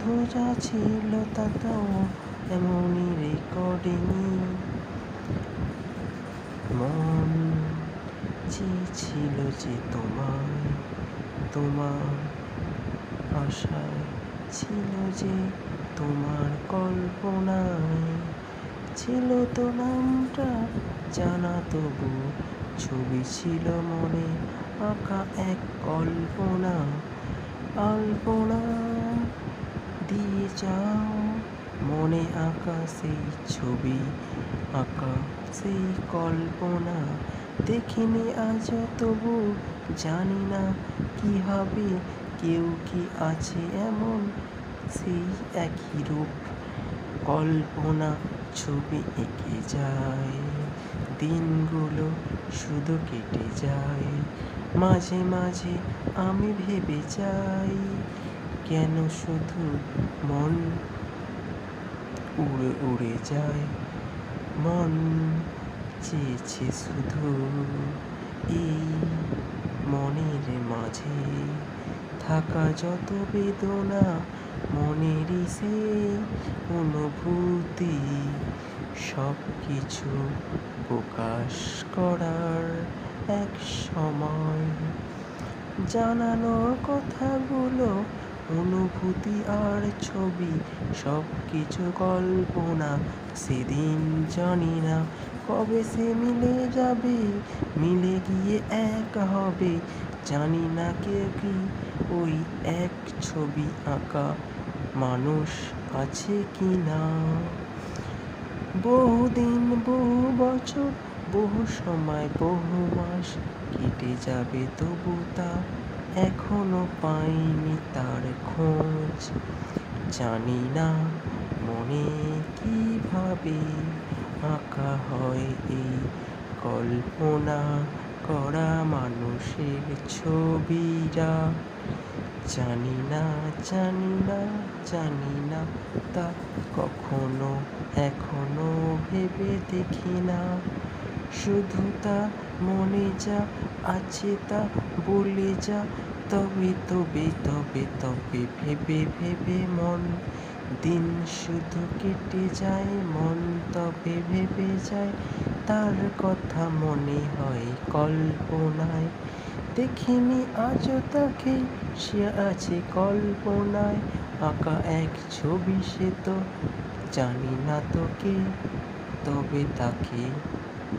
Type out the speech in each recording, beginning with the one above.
শুধু যা ছিল তা তো এমনই রেকর্ডিং। মন চেয়েছিল যে তোমায়, তোমার আশায় ছিল যে তোমার কল্পনায় ছিল তো নামটা জানা, তবু ছবি ছিল মনে আঁকা এক কল্পনা। আলপনা দিয়ে যাও মনে আঁকা সেই ছবি, আঁকা সেই কল্পনা দেখিনি আজও, তবু জানি না কি হবে। কেউ কি আছে এমন সেই একই রূপ, কল্পনা ছবি এঁকে যায়, দিনগুলো শুধু কেটে যায়। মাঝে মাঝে আমি ভেবে যাই, কেন শুধু মন উড়ে উড়ে যায়। মন চেয়েছে শুধু এই মনের মাঝে থাকা যত বেদনা, মনেরই সেই অনুভূতি, সব কিছু প্রকাশ করার এক সময়। জানানো কথাগুলো অনুভূতি আর ছবি, সব কিছু কল্পনা। সেদিন জানি না কবে সে মিলে যাবে, মিলে গিয়ে এক হবে। জানি না কেউ কি ওই এক ছবি আঁকা মানুষ আছে কি না। বহুদিন, বহু বছর, বহু সময়, বহু মাস কেটে যাবে, তবু তা এখনো পাইনি তার খোঁজ। জানি না মনে কিভাবে আঁকা হয় এই কল্পনা করা মানুষের ছবিরা। জানি না, জানি না, জানি না, তা কখনো এখনো ভেবে দেখি না। শুধু তা মনে যা আছে তা বলে যা, তবে তবে তবে তবে ভেবে ভেবে মন দিন শুধু কেটে যায়। মন তবে ভেবে যায় তার কথা, মনে হয় কল্পনায়। দেখিনি আজও তাকে, সে আছে কল্পনায় আঁকা এক ছবি। সে তো জানি না তোকে, তবে তাকে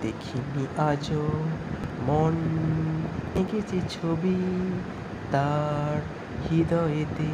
দেখিনি আজও। মন এঁকেছে ছবি তার হৃদয়েতে।